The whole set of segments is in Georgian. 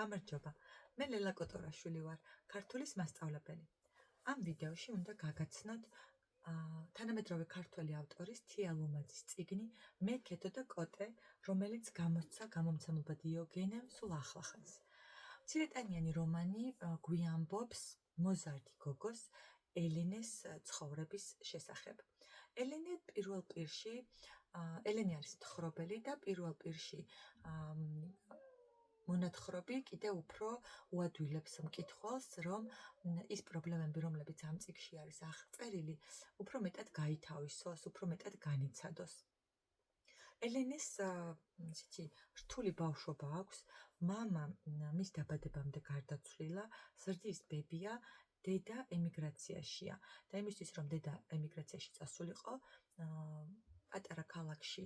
გამარჯობა, მე ლელა კოტორაშვილი ვარ, ქართულის მასწავლებელი. ამ ვიდეოში უნდა გაგაცნოთ თანამედროვე ქართველი ავტორის თია ლუმაძის წიგნი მე ქეთო და კოტე, რომელიც გამოსცა გამომცემლობა დიოგენემ სულ ახლახანს. მცირეტანიანი რომანი გვიამბობს მოზარდი გოგოს ელენეს ცხოვრების შესახებ. ელენე პირველ პირში, ელენე არის მთხრობელი და პირველ პირში მონათხრობი კიდევ უფრო უადვილებს მკითხველს, რომ ის პრობლემები, რომლებიც ამ წიგნში არის აღწერილი, უფრო მეტად გაითავისოს, უფრო მეტად განიცადოს. ელენეს რთული ბავშვობა აქვს, მამა მის დაბადებამდე გარდაცვლილა, ზრდის ბებია, დედა ემიგრაციაშია და იმისთვის, რომ დედა ემიგრაციაში წასულიყო, პატარა ქალაქში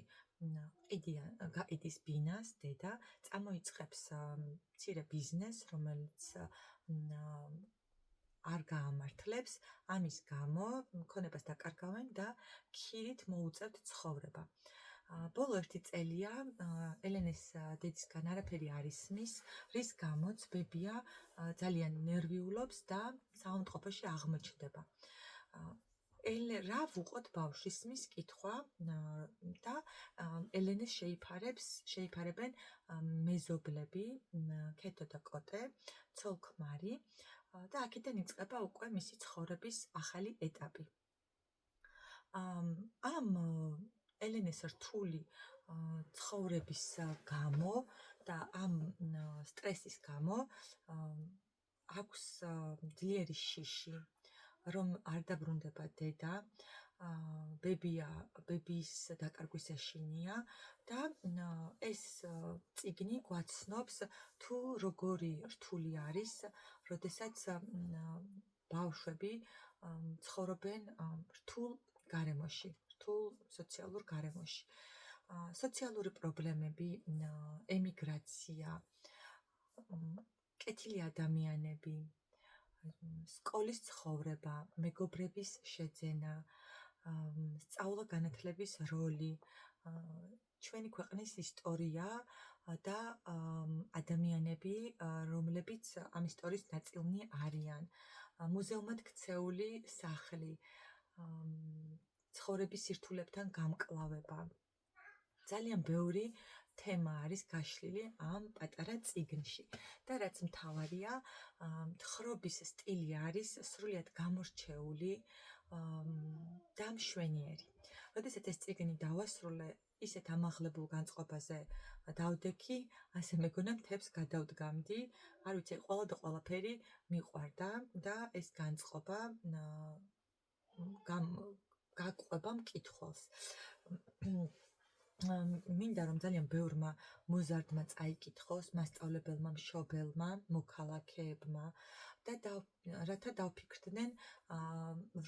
გაიდის ბინას დედა, წამოიწყებს მცირე ბიზნესს, რომელიც არ გაამართლებს, ამის გამო მქონებას დაკარგავენ და ქირით მოუწევთ ცხოვრება. ბოლო 1 წელია ელენეს დედისგან არაფერი არ ისმის, რის გამოც ბებია ძალიან ნერვიულობს და საავადმყოფოში აღმოჩნდება. რა ვუყოთ ბავშვის მის კითხვა და ელენეს შეიფარებენ მეზობლები, ქეთო და კოტე, ცოლ-ქმარი და აქედან იწყება უკვე მისი ცხოვრების ახალი ეტაპი. ამ ელენეს რთული ცხოვრების გამო და ამ სტრესის გამო აქვს ძლიერი შიში, რომ არ დაბრუნდება დედა, ბებიის დაკარგვის ეშინია და ეს წიგნი გვაცნობს თუ როგორი რთული არის, როდესაც ბავშვები ცხოვრობენ რთულ გარემოში, რთულ სოციალურ გარემოში. სოციალური პრობლემები, ემიგრაცია, კეთილი ადამიანები, სკოლის ცხოვრება, მეგობრების შეძენა, სწავლა-განათლების როლი, ჩვენი ქვეყნის ისტორია და ადამიანები, რომლებიც ამ ისტორიის ნაწილნი არიან, მუზეუმად ქცეული სახლი, ცხოვრების სირთულებთან გამკლავება. ძალიან ბევრი თემა არის გაშლილი ამ პატარა წიგნში და რაც მთავარია, მთხრობის სტილი არის სრულიად გამორჩეული და მშვენიერი. როდესაც ეს წიგნი დავასრულე, ისეთ ამაღლებულ განწყობაზე დავდექი, ასე მეგონა მთებს გადავდგამდი, არ ვიცი, ყველა და ყველაფერი მიყვარდა და ეს განწყობა გაყვება მკითხველს. მინდა რომ ძალიან ბევრმა მოზარდმა წაიკითხოს, მასწავლებელმა, მშობელმა, მოქალაქეებმა და რათა დავფიქრდნენ,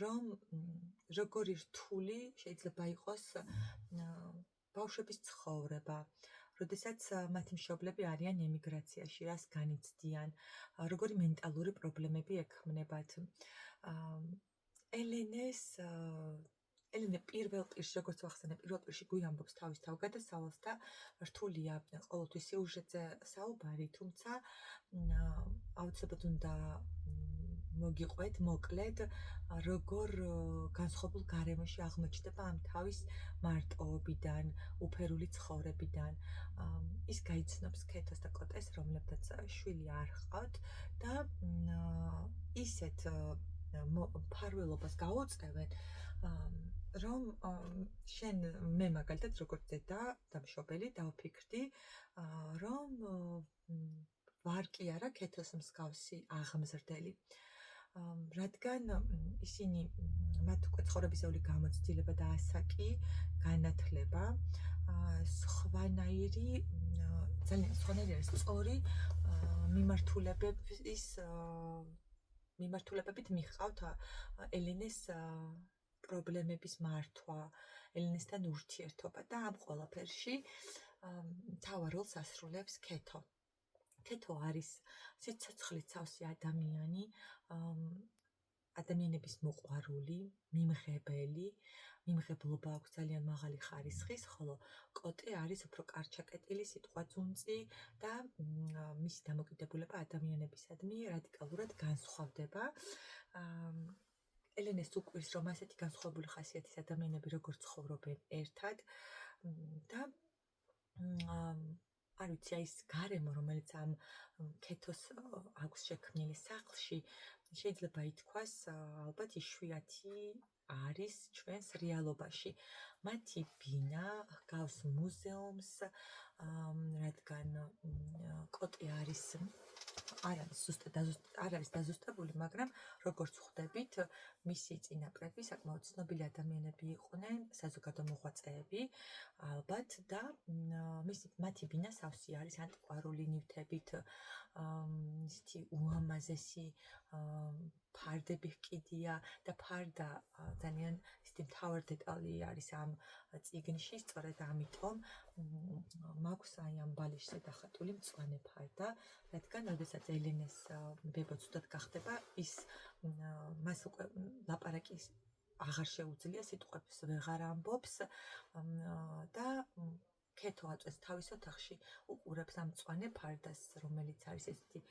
რომ როგორი რთული შეიძლება იყოს ბავშვების ცხოვრება, როდესაც მათი მშობლები არიან ემიგრაციაში, რას განიცდიან, როგორი მენტალური პრობლემები ექმნებათ. ელენე პირველ პირში, როგორც ვახსენე, პირველ პირში გვიამბობს თავის თავგადასავალს და რთულია ყოველთვის სიუჟეტზე საუბარი, თუმცა აუცილებლად უნდა მოგიყვეთ, მოკლედ, როგორ განსხვავებულ გარემოში აღმოჩნდება ამ თავის მარტოობიდან, უფერული ცხოვრებიდან. ის გაიცნობს ქეთოს და კოტეს, რომლებთაც შვილი არ ჰყავთ და ისეთ მფარველობას გაუწევენ, რომ მე მაგალითად როგორც დედა და მშობელი დავფიქრდი, რომ ვარ კი არა ქეთოს მსგავსი აღმზრდელი. რადგან ისინი მათ უკვე ცხოვრებისეული გამოცდილება და ასაკი, განათლება, სხვანაირი არის სწორი მიმართულებებით მიჰყავთ ელენეს პრობლემების მართვა, ელენესთან ურთიერთობა და ამ ყველაფერში მთავარ როლს ასრულებს ქეთო. ქეთო არის სიცოცხლით სავსე ადამიანი, ადამიანების მოყვარული, მიმღებელი, მიმღებლობა აქვს ძალიან მაღალი ხარისხის, ხოლო კოტე არის უფრო კარჩაკეტილი, სიტყვაძუნწი და მისი დამოკიდებულება ადამიანებისადმი რადიკალურად განსხვავდება. ელენეს უკვირს, რომ ასეთი განსხვავებული ხასიათის ადამიანები როგორ ცხოვრობენ ერთად და არ ვიცი, აი ეს გარემო, რომელიც ამ ქეთოს აქვს შექმნილი სახლში, შეიძლება ითქვას, ალბათ იშვიათი არის ჩვენს რეალობაში. მათი ბინა ჰგავს მუზეუმს, რადგან კოტე არ არის დაზუსტებული, მაგრამ როგორც ხვდებით, მისი წინაპრები საკმაოდ ცნობილი ადამიანები იყვნენ, საზოგადო მოღვაწეები, ალბათ და მათი ბინა სავსე არის ანტიკვარული ნივთებით, ისეთი უამაზესი ფარდები ჰკიდია და ფარდა ძალიან ისეთი მთავარ დეტალი არის ამ წიგნში, სწორედ ამიტომ მაქვს აი ამ ბალიშზე დახატული მწვანე ფარდა, რადგან როდესაც ელენეს ბებო ცუდად გახდება, მას უკვე ლაპარაკი აღარ შეუძლია, სიტყვებს ვეღარ ამბობს და ქეთო აწვეს თავის ოთახში, უყურებს ამ მწვანე ფარდას, რომელიც არის ესეთი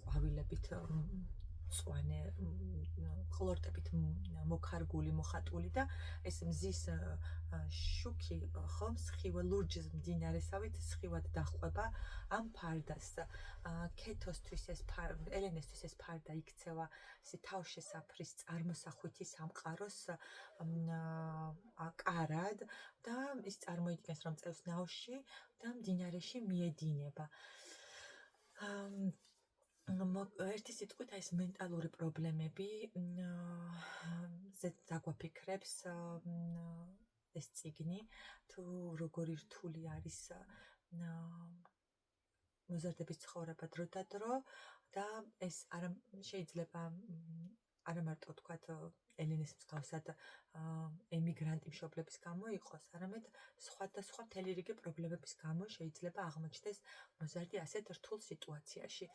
ყვავილებით მწვანე ყლორტებით მოხარგული, მოხატული და ეს მზის შუქი ხომ ლურჯ მდინარესავით სხივად დაჰყვება ამ ფარდას. ქეთოსთვის ელენესთვის ეს ფარდა იქცევა ესე თავშესაფრის წარმოსახვითი სამყაროს კარად და ის წარმოიდგენს, რომ წევს ნავში და მდინარეში მიედინება. ერთი სიტყვით ეს მენტალური პრობლემები დაგვაფიქრებს ეს წიგნი, თუ როგორი რთული არის მოზარდების ცხოვრება დრო და დრო და ეს შეიძლება არა მარტო თქვათ ელენეს მსგავსად ემიგრანტი მშობლების გამო იყოს, არამედ სხვადასხვა მთელი რიგი პრობლემების გამო შეიძლება აღმოჩნდეს მოზარდი ასეთ რთულ სიტუაციაში.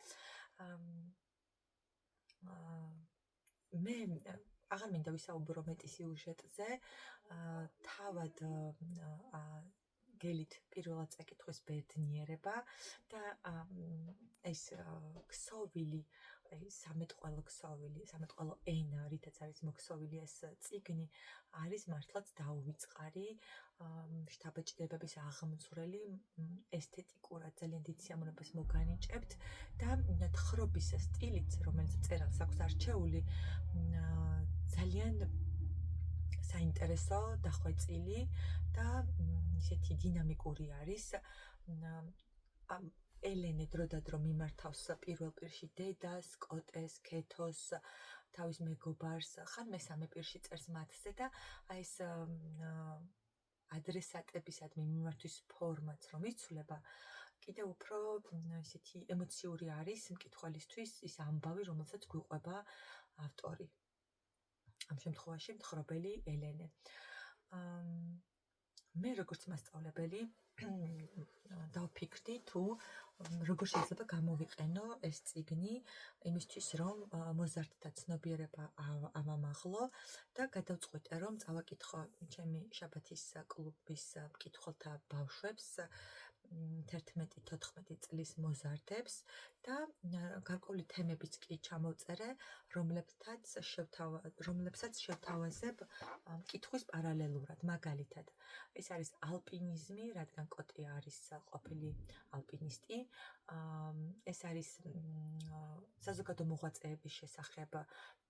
მე აღარ მინდა ვისაუბრო მეტი სიუჟეტზე, თავად გელით პირველად წაკითხვის ბედნიერება და ეს ქსოვილი, სამეტყველო ენა, რითაც არის მოქსოვილი ეს წიგნი, არის მართლაც დაუვიწყარი, შთაბეჭდილებების აღმწვრელი, ესთეტიკურად ძალიან დიდ სიამოვნებას მოგანიჭებთ და თხრობის სტილით, რომელიც მწერალს აქვს არჩეული, ძალიან საინტერესო, დახვეწილი და ისეთი დინამიკური არის. ელენე დრო და დრო მიმართავს პირველ პირში დედას, კოტეს, ქეთოს, თავის მეგობარს, ხან მესამე პირში წერს მათზე და აი ეს ადრესატებისადმი მიმართვის ფორმაც რომ იცვლება, კიდევ უფრო ისეთი ემოციური არის მკითხველისთვის ის ამბავი, რომელსაც გვიყვება ავტორი. ამ შემთხვევაში მთხრობელი ელენე. მე როგორც მასწავლებელი დავფიქრდი, თუ როგორ შეიძლება გამოვიყენო ეს წიგნი იმისთვის, რომ მოზარდთა ცნობიერება ავამაღლო და გადავწყვიტე, რომ წავაკითხო ჩემი შაბათის კლუბის მკითხველთა ბავშვებს 11-14 წლის მოზარდებს და გარკვეული თემებიც კი ჩამოვწერე, რომლებსაც შევთავაზებ მკითხვის პარალელურად, მაგალითად. ეს არის ალპინიზმი, რადგან კოტე არის ყოფილი ალპინისტი. ეს არის საზოგადო მოღვაწეების შესახებ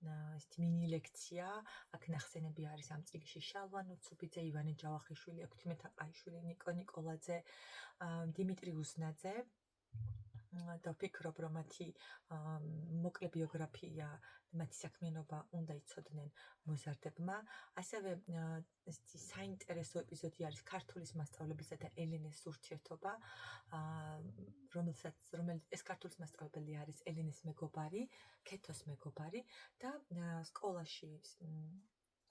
ესეთი მინი ლექცია, აქ ნახსენები არის ამ წიგნში შალვა ნუცუბიძე, ივანე ჯავახიშვილი, ექვთიმე თაყაიშვილი, ნიკო ნიკოლაძე, დიმიტრი უზნაძე. და ვფიქრობ, რომ მათი მოკლე ბიოგრაფია, მათი საქმიანობა უნდა იცოდნენ მოზარდებმა. ასევე საინტერესო ეპიზოდი არის ქართულის მასწავლებელსა და ელენეს ურთიერთობა, რომელიც ეს ქართულის მასწავლებელი არის ელენეს მეგობარი, ქეთოს მეგობარი და სკოლაში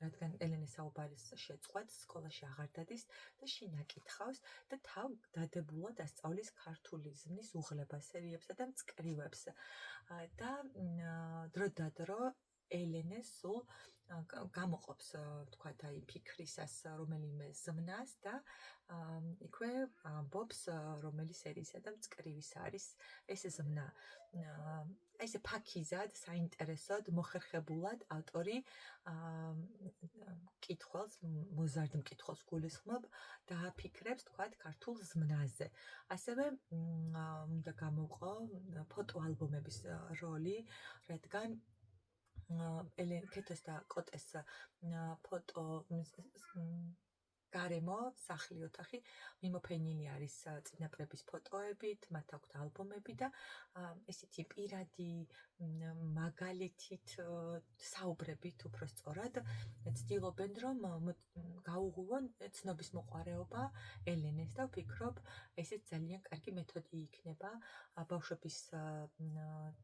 რადგან ელენეს საუბარის შეწყვეტს, სკოლაში აღარ დადის და შინა კითხავს და თავ დადებულად ასწავლის ქართულიზმის უღლება, სერიებსა და მწკრივებს. და დრო და დრო ელენე სულ გამოყოფს თქვათ აი ფიქრისას რომელიმე ზმნას და იქვე ამბობს რომელი სერიისა და მწკრივის არის ეს ზმნა. აი ესე ფაქიზად, საინტერესოდ, მოხერხებულად ავტორი მკითხველს, მოზარდ მკითხველს გულისხმობ დააფიქრებს თქვათ ქართულ ზმნაზე. ასევე უნდა გამოვყო ფოტოალბომების როლი, რადგან ქეთოს და კოტეს ფოტო გარემო, სახლი, ოთახი მიმოფენილი არის წინაპრების ფოტოებით, მათ აქვთ ალბომები და ესეთი პირადი მაგალითით საუბრებით უფრო სწორად ცდილობენ რომ გაუღვივონ ცნობის მოყვარეობა ელენეს და ვფიქრობ ესეც ძალიან კარგი მეთოდი იქნება ბავშვების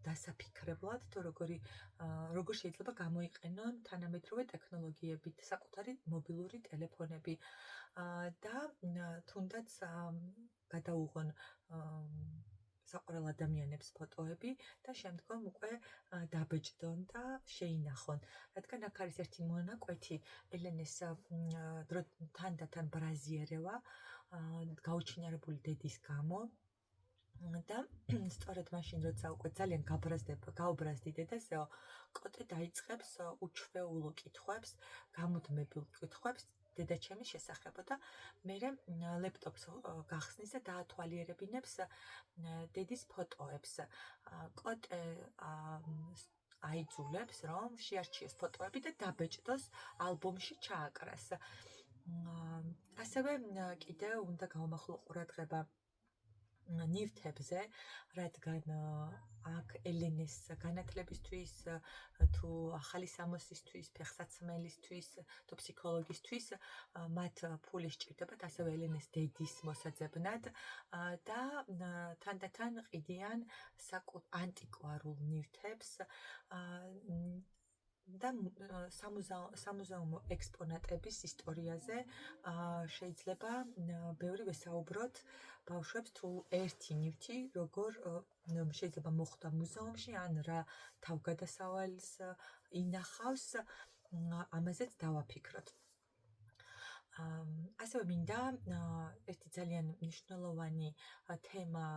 დასაფიქრებლად თუ როგორ შეიძლება გამოიყენონ თანამედროვე ტექნოლოგიებით საკუთარი მობილური ტელეფონები და თუნდაც გადაუღონ საყვარელ ადამიანებს ფოტოები და შემდგომ უკვე დაბეჭდონ და შეინახონ. რადგან აქ არის ერთი მონაკვეთი ელენეს თანდათან ბრაზიერევა გაუჩინარებული დედის გამო და სწორედ მაშინ როცა უკვე ძალიან გაუბრაზდი დედასეო კოტე დაიწყებს უჩვეულო კითხვებს, გამუდმებულ კითხვებს დედაჩემის შესახებ და მერე ლეპტოპს გახსნის და დაათვალიერებინებს დედის ფოტოებს. კოტე აიძულებს რომ შეარჩიოს ფოტოები და დაბეჭდოს ალბომში ჩააკრას. ასევე კიდევ უნდა გავამახვილო ყურადღება ნივთებზე, რადგან აქ ელენეს განათლებისთვის, თუ ახალი სამოსისთვის, ფეხსაცმელისთვის, თუ ფსიქოლოგისთვის მათ ფული სჭირდებათ, ასევე ელენეს დედის მოსაძებნად და თანდათან ყიდიან ანტიკვარულ ნივთებს და სამუზეუმო ექსპონატების ისტორიაზე შეიძლება ბევრი ვესაუბროთ ბავშვებს თუ ერთი ნივთი როგორ შეიძლება მოხვდა მუზეუმში ან რა თავგადასავალს ინახავს ამაზეც დავაფიქროთ. ასევე მინდა ერთი ძალიან მნიშვნელოვანი თემა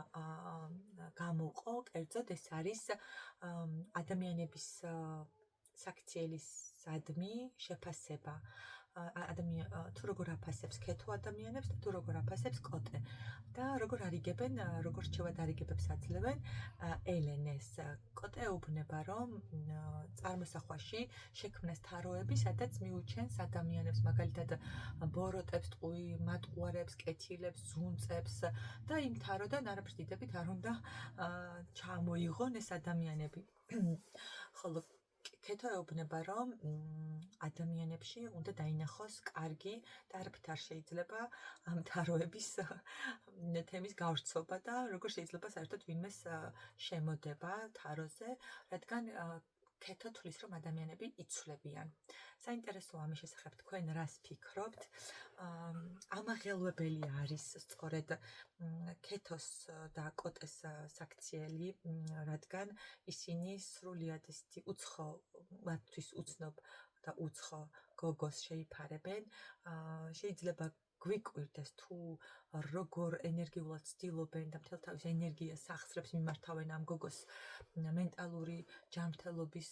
გამოვყო, კერძოდ ეს არის ადამიანების საქციელისადმი შეფასება. თუ როგორ აფასებს ქეთო ადამიანებს და თუ როგორ აფასებს კოტე და როგორ არიგებენ, როგორ რჩევად არიგებებს აძლევენ ელენეს. კოტე ეუბნება რომ წარმოსახვაში შექმნეს თაროები, სადაც მიუჩენს ადამიანებს, მაგალითად ბოროტებს, მატყუარებს, კეთილებს, ზუნწებს და იმ თაროდან არაფრით არ უნდა ჩამოიღონ ეს ადამიანები. ხოლო ქეთო ეუბნება რომ ადამიანებში უნდა დაინახოს კარგი და არაფრით არ შეიძლება ამ თაროების თემის გავრცობა და როგორ შეიძლება საერთოდ ვინმეს შემოდება თაროზე, რადგან ქეთო თვლის რომ ადამიანები იცვლებიან. საინტერესოა ამის შესახებ თქვენ რას ფიქრობთ? ამაღელვებელი არის სწორედ ქეთოს და კოტეს საქციელი, რადგან ისინი სრულიად ისეთი მათთვის უცნობ და უცხო გოგოს შეიფარებენ. შეიძლება გვიკვირდეს თუ როგორ ენერგიულად ცდილობენ და მთელ თავის ენერგიას ახსრებს მიმართავენ ამ გოგოს მენტალური ჯანმრთელობის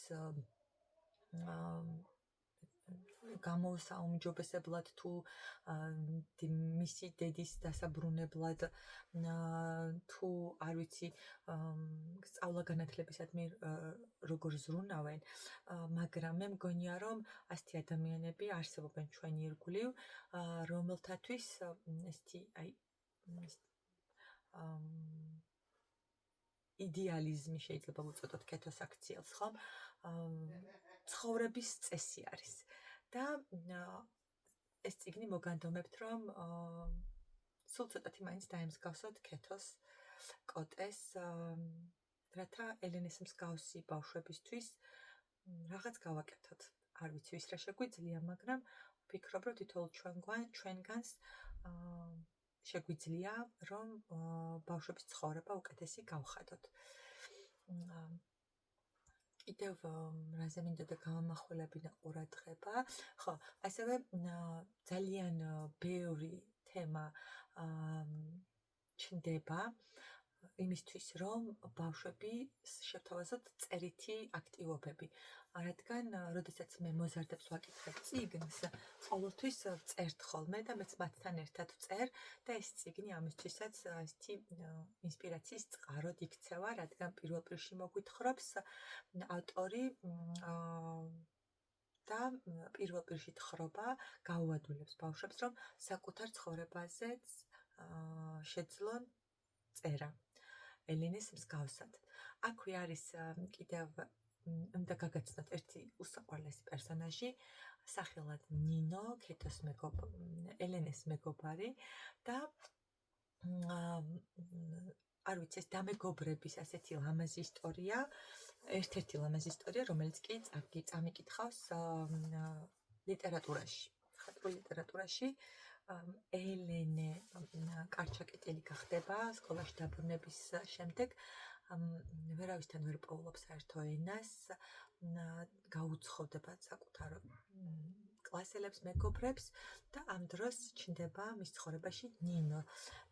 გამოსაუმჯობესებლად თუ მისი დედის დასაბრუნებლად თუ არ ვიცი სწავლა-განათლებისადმი როგორ ზრუნავენ, მაგრამ მე მგონია რომ ასეთი ადამიანები არსებობენ ჩვენი ირგვლივ, რომელთათვის ესეთი აი იდეალიზმი შეიძლება ვუწოდოთ ქეთოს აქციელს, ხომ? ცხოვრების წესი არის. და ეს წიგნი მოგანდომებთ რომ სულ ცოტათი მაინც დაემსგავსოთ ქეთოს, კოტეს, რათა ელენეს მსგავსი ბავშვებისთვის რაღაც გავაკეთოთ. არ ვიცი ვის რა შეგვიძლია, მაგრამ ვფიქრობ რომ თითოეულ ჩვენგანს შეგვიძლია რომ ბავშვების ცხოვრება უკეთესი გავხადოთ. კიდევ რაზე მინდოდა გამამახვილებინა ყურადღება, ხო, ასევე ძალიან ბევრი თემა ჩნდება იმისთვის, რომ ბავშვები შევთავაზოთ წერითი აქტივობები. რადგან, როდესაც მე მოზარდებს ვაკითხებ წიგნს, ყოველთვის წერთ ხოლმე და მეც მათთან ერთად ვწერ და ეს წიგნი ამისთვისაც ესეთი ინსპირაციის წყაროდ იქცევა, რადგან პირველ პირში მოგვითხრობს ავტორი და პირველ პირში თხრობა გაუადვილებს ბავშვებს, რომ საკუთარ ცხოვრებაზეც შეძლონ წერა. ელენეს მსგავსად. აქვე არის კიდევ უნდა გაგაცნოთ ერთი უსაყვარლესი პერსონაჟი, სახელად ნინო, ქეთოს ელენეს მეგობარი და არ ვიცი, ეს დამეგობრების ასეთი ლამაზი ისტორია, ერთ-ერთი ლამაზი ისტორია, რომელიც კი წამიკითხავს ლიტერატურაში, ხატრულ ლიტერატურაში. ელენე კარჩაკეტილი გახდება სკოლაში დაბრუნების შემდეგ, ვერავისთან ვერ პოულობს საერთო ენას, გაუცხოდება საკუთარ კლასელებს, მეგობრებს და ამ დროს ჩნდება მის ცხოვრებაში ნინო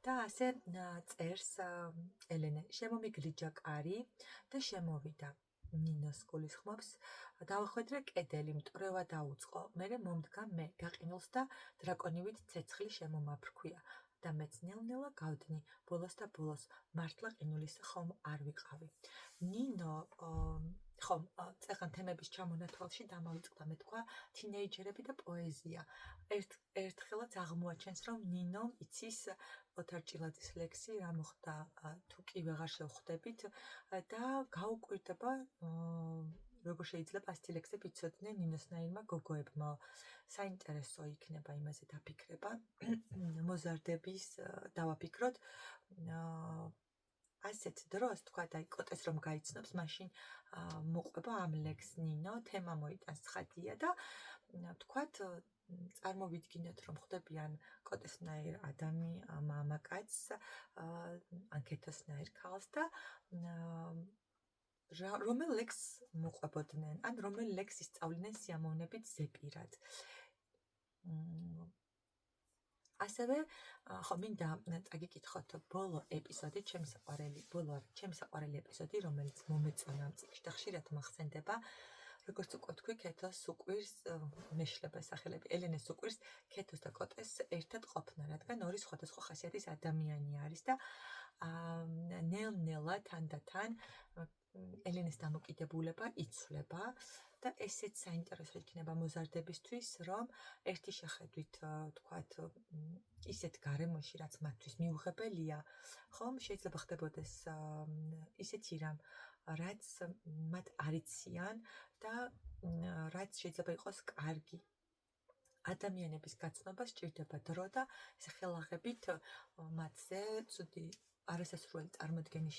და ასე წერს ელენე. შემომიგლიჯა კარი და შემოვიდა. ნინოს გულისხმობს, დავახვედრე კედელი, მტვრევა დაუწყო. მერე მომდგა მე, გაყინულს და დრაკონივით ცეცხლი შემომაფრქვია და მეც ნელ-ნელა გავდნი, ბოლოს და ბოლოს მართლა ყინულისა ხომ არ ვიყავი. ნინო ხომ წეღან თემების ჩამონათვალში დამავიწყდა, მე თქვა თინეიჯერები და პოეზია. ერთხელაც აღმოაჩენს, რომ ნინო იცის ოთარ ჭილაძის ლექსი რა მოხდა თუ კი ვეღარ შევხვდებით და გაუკვირდება როგორ შეიძლება ასეთი ლექსები იცოდნენ ნინოსნაირმა გოგოებმა. საინტერესო იქნება იმაზე დაფიქრება. მოზარდების დავაფიქროთ. ასეთ დროს თქვა და კოტეს რომ გაიცნობს, მაშინ მოყვება ამ ლექსს ნინო, თემა მოიტანს ცხადია და თქვათ წარმოვიდგინოთ, რომ ხვდებიან კოტესნაირ მამაკაცს, ან ქეთოსნაირ ქალს და რომელ ლექსს მოყვებოდნენ, ან რომელ ლექსს ისწავლიდნენ სიამოვნებით ზეპირად. ასევე ხო მინდა წაგიკითხოთ ბოლო ეპიზოდი, ჩემი საყვარელი ეპიზოდი, რომელიც მომეწონა ამ წიგნში და ხშირად მახსენდება, როგორც უკვე თქვი, ქეთოს უყვირს მეშლება სახელები, ელენეს უყვირს ქეთოს და კოტეს ერთად ყოფნა, რადგან ორი სხვადასხვა ხასიათის ადამიანი არის და ნელ-ნელა თან ელენეს დამოკიდებულება იცვლება და ესეც საინტერესო იქნება მოზარდებისთვის, რომ ერთი შეხედვით თქვათ ისეთ გარემოში, რაც მათთვის მიუღებელია, ხომ შეიძლება ხდებოდეს ისეთი რამ, რაც მათ არ იციან და რაც შეიძლება იყოს კარგი. ადამიანების გაცნობა სჭირდება დრო და ხელაღებით მათზე ცუდი არასასრული წარმოდგენის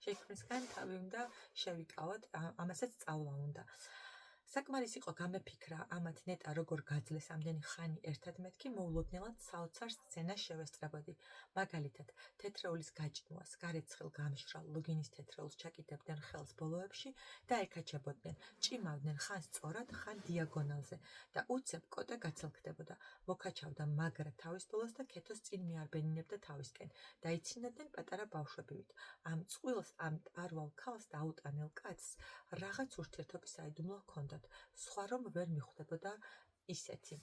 შექმნისგან თავი უნდა შევიკავოთ, ამასაც სწავლა უნდა. საკმარის იყო გამეფიქრა ამათ ნეტა როგორ გაძლეს ამდენი ხანი ერთად მეთქი, მოულოდნელად საოცარ სცენას შევესწრებოდი. მაგალითად, თეთრეულის გაჭიმვას, გარეცხილ გამშრალ ლუგინის თეთრეულს ჩაკიდებდნენ ხელს ბოლოებში და ეკაჩებოდნენ, ჭიმავდნენ ხან სწორად, ხან დიაგონალზე და უცებ კოტე გაცილკდებოდა, მოკაჩავდა მაგრა თავის ბოლოს და ქეთოს წინ მიარბენინებდა თავისკენ. დაიცინოდნენ პატარა ბავშვებივით. ამ წყვილს, ამ ტარვალ ქალს და აუტანელ კაცს რაღაც ურთიერთობის საიდუმლო ჰქონდათ. სხვა რომ ვერ მიხვდებოდა ისეთი.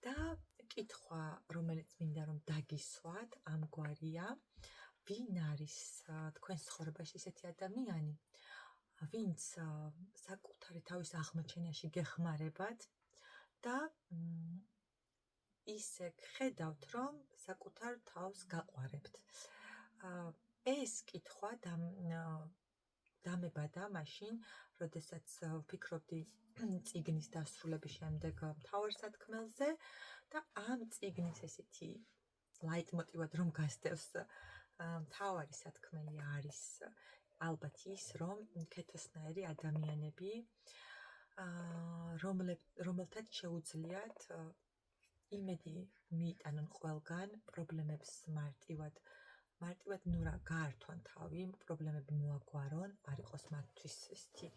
და კითხვა, რომელიც მინდა რომ დაგისვათ, ამგვარია, ვინ არის თქვენს ცხოვრებაში ისეთი ადამიანი, ვინც საკუთარი თავის აღმოჩენაში გეხმარებათ და ისე ხედავთ, რომ საკუთარ თავს გაყვარებთ. ეს კითხვა დამებადა მაშინ, როდესაც ვფიქრობდი წიგნის დასრულების შემდეგ მთავარსათქმელზე და ამ წიგნის ესეთი ლაიტმოტივად რომ გასდევს მთავარი სათქმელი არის ალბათ ის, რომ ქეთოსნაირი ადამიანები, რომელთაც შეუძლიათ იმედი მიიტანონ ყველგან, პრობლემებს მარტივად მარტივად ნუ რა გაართვან თავი, პრობლემები მოაგვარონ, არ იყოს მათთვის ესეთი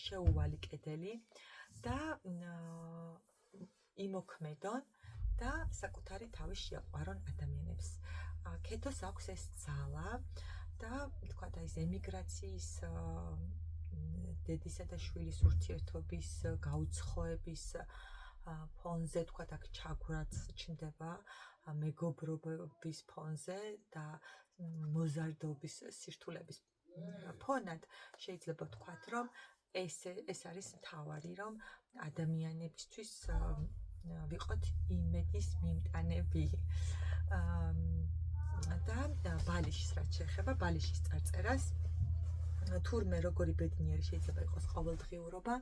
შეუვალი კედელი და იმოქმედონ და საკუთარი თავი შეაყვარონ ადამიანებს. ქეთოს აქვს ეს ძალა და თქვათ აი ეს ემიგრაციის დედისა და შვილის ურთიერთობის გაუცხოების ფონზე თქვათ აქ ჩაგვრაც ჩნდება მეგობრობის ფონზე და მოზარდობის სირთულების ფონად შეიძლება ვთქვათ რომ ეს არის მთავარი რომ ადამიანებისთვის ვიყოთ იმედის მიმტანები და ბალიშის რაც შეეხება ბალიშის წარწერას თურმე როგორი ბედნიერი შეიძლება იყოს ყოველდღიურობა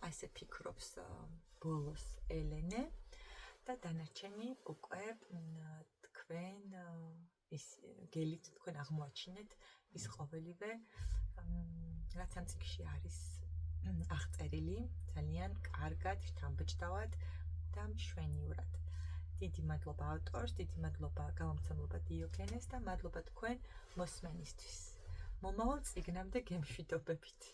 აი ესე ფიქრობს ბოლოს ელენე და დანარჩენი უკვე თქვენ ის გელით თქვენ აღმოაჩინეთ ის ყოველივე რაც ამ წიგნში არის აღწერილი ძალიან კარგად შთამბეჭდავად და მშვენივრად. დიდი მადლობა ავტორს, დიდი მადლობა გამომცემლობა დიოგენეს და მადლობა თქვენ მოსმენისთვის. მომავალ წიგნამდე გემშვიდობებით.